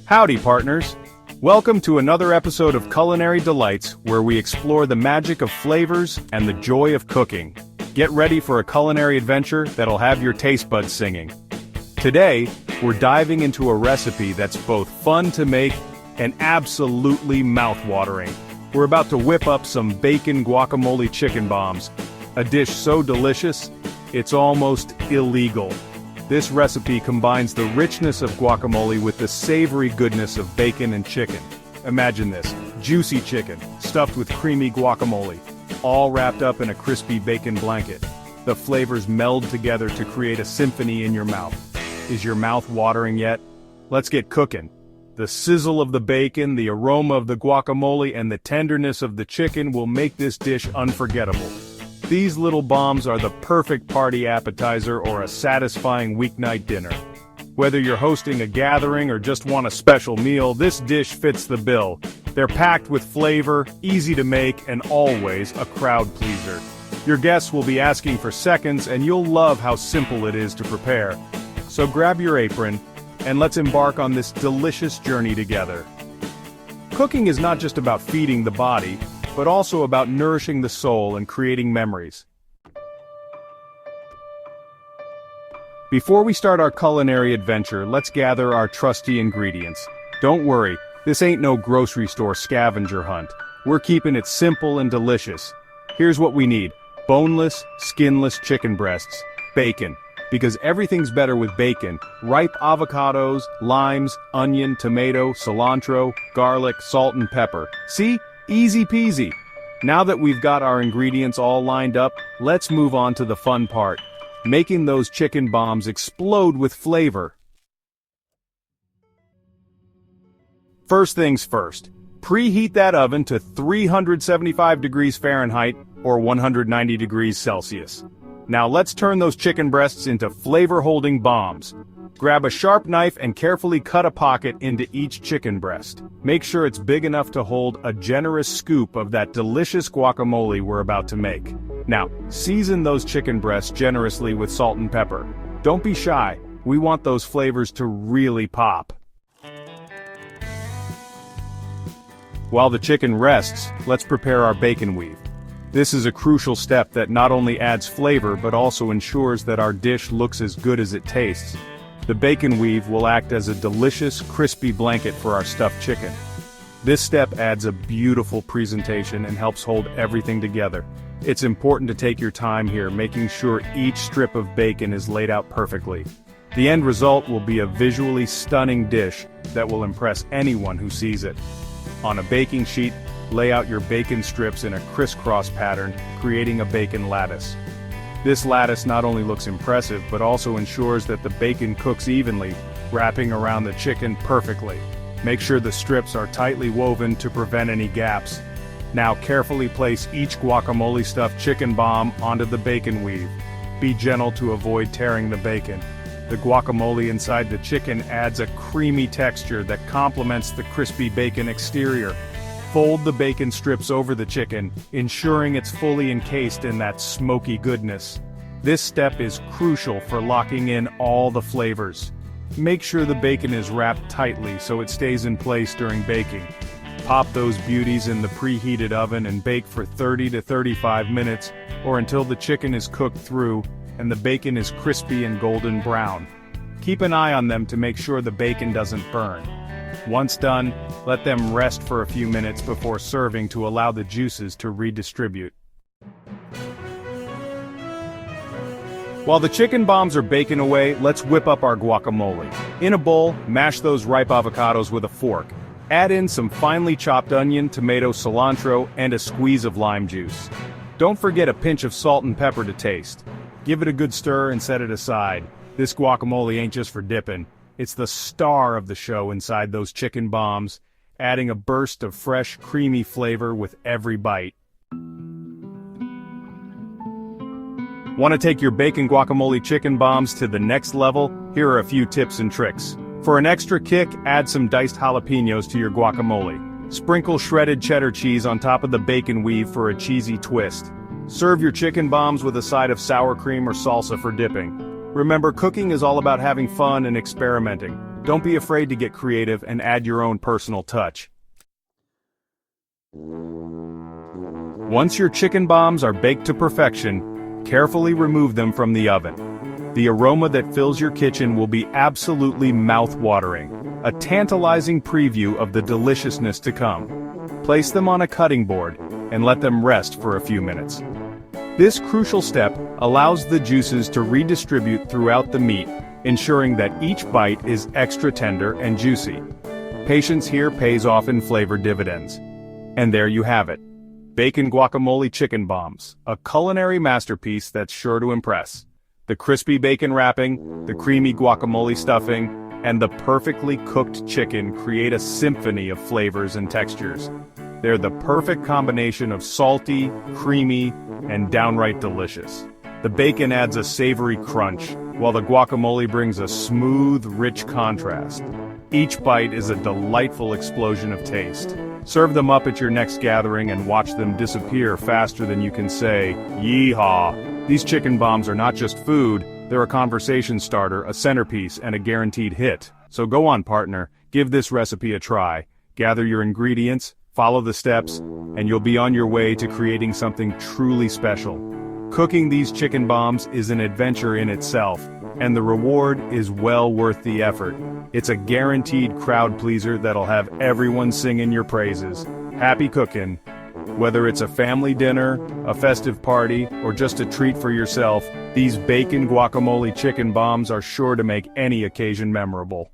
Howdy, partners! Welcome to another episode of Culinary Delights, where we explore the magic of flavors and the joy of cooking. Get ready for a culinary adventure that'll have your taste buds singing. Today, we're diving into a recipe that's both fun to make and absolutely mouth-watering. We're about to whip up some Bacon Guacamole Chicken Bombs, a dish so delicious, it's almost illegal. This recipe combines the richness of guacamole with the savory goodness of bacon and chicken. Imagine this, juicy chicken, stuffed with creamy guacamole, all wrapped up in a crispy bacon blanket. The flavors meld together to create a symphony in your mouth. Is your mouth watering yet? Let's get cooking. The sizzle of the bacon, the aroma of the guacamole, and the tenderness of the chicken will make this dish unforgettable. These little bombs are the perfect party appetizer or a satisfying weeknight dinner. Whether you're hosting a gathering or just want a special meal, this dish fits the bill. They're packed with flavor, easy to make, and always a crowd pleaser. Your guests will be asking for seconds, and you'll love how simple it is to prepare. So grab your apron, and let's embark on this delicious journey together. Cooking is not just about feeding the body, but also about nourishing the soul and creating memories. Before we start our culinary adventure, let's gather our trusty ingredients. Don't worry, this ain't no grocery store scavenger hunt. We're keeping it simple and delicious. Here's what we need: boneless, skinless chicken breasts, bacon, because everything's better with bacon, ripe avocados, limes, onion, tomato, cilantro, garlic, salt and pepper. See? Easy peasy. Now that we've got our ingredients all lined up, let's move on to the fun part: making those chicken bombs explode with flavor. First things first, preheat that oven to 375 degrees Fahrenheit or 190 degrees Celsius. Now let's turn those chicken breasts into flavor-holding bombs. Grab a sharp knife and carefully cut a pocket into each chicken breast. Make sure it's big enough to hold a generous scoop of that delicious guacamole we're about to make. Now, season those chicken breasts generously with salt and pepper. Don't be shy, we want those flavors to really pop. While the chicken rests, let's prepare our bacon weave. This is a crucial step that not only adds flavor but also ensures that our dish looks as good as it tastes. The bacon weave will act as a delicious, crispy blanket for our stuffed chicken. This step adds a beautiful presentation and helps hold everything together. It's important to take your time here, making sure each strip of bacon is laid out perfectly. The end result will be a visually stunning dish that will impress anyone who sees it. On a baking sheet, lay out your bacon strips in a crisscross pattern, creating a bacon lattice. This lattice not only looks impressive but also ensures that the bacon cooks evenly, wrapping around the chicken perfectly. Make sure the strips are tightly woven to prevent any gaps. Now carefully place each guacamole stuffed chicken bomb onto the bacon weave. Be gentle to avoid tearing the bacon. The guacamole inside the chicken adds a creamy texture that complements the crispy bacon exterior. Fold the bacon strips over the chicken, ensuring it's fully encased in that smoky goodness. This step is crucial for locking in all the flavors. Make sure the bacon is wrapped tightly so it stays in place during baking. Pop those beauties in the preheated oven and bake for 30 to 35 minutes, or until the chicken is cooked through and the bacon is crispy and golden brown. Keep an eye on them to make sure the bacon doesn't burn. Once done, let them rest for a few minutes before serving to allow the juices to redistribute. While the chicken bombs are baking away, let's whip up our guacamole. In a bowl, mash those ripe avocados with a fork. Add in some finely chopped onion, tomato, cilantro, and a squeeze of lime juice. Don't forget a pinch of salt and pepper to taste. Give it a good stir and set it aside. This guacamole ain't just for dipping. It's the star of the show inside those chicken bombs, adding a burst of fresh, creamy flavor with every bite. Want to take your bacon guacamole chicken bombs to the next level? Here are a few tips and tricks. For an extra kick, add some diced jalapenos to your guacamole. Sprinkle shredded cheddar cheese on top of the bacon weave for a cheesy twist. Serve your chicken bombs with a side of sour cream or salsa for dipping. Remember, cooking is all about having fun and experimenting. Don't be afraid to get creative and add your own personal touch. Once your chicken bombs are baked to perfection, carefully remove them from the oven. The aroma that fills your kitchen will be absolutely mouth-watering, a tantalizing preview of the deliciousness to come. Place them on a cutting board and let them rest for a few minutes. This crucial step allows the juices to redistribute throughout the meat, ensuring that each bite is extra tender and juicy. Patience here pays off in flavor dividends. And there you have it. Bacon Guacamole Chicken Bombs, a culinary masterpiece that's sure to impress. The crispy bacon wrapping, the creamy guacamole stuffing, and the perfectly cooked chicken create a symphony of flavors and textures. They're the perfect combination of salty, creamy, and downright delicious. The bacon adds a savory crunch, while the guacamole brings a smooth, rich contrast. Each bite is a delightful explosion of taste. Serve them up at your next gathering and watch them disappear faster than you can say, "Yeehaw!" These chicken bombs are not just food, they're a conversation starter, a centerpiece, and a guaranteed hit. So go on, partner, give this recipe a try. Gather your ingredients, follow the steps, and you'll be on your way to creating something truly special. Cooking these chicken bombs is an adventure in itself, and the reward is well worth the effort. It's a guaranteed crowd pleaser that'll have everyone singing your praises. Happy cooking! Whether it's a family dinner, a festive party, or just a treat for yourself, these bacon guacamole chicken bombs are sure to make any occasion memorable.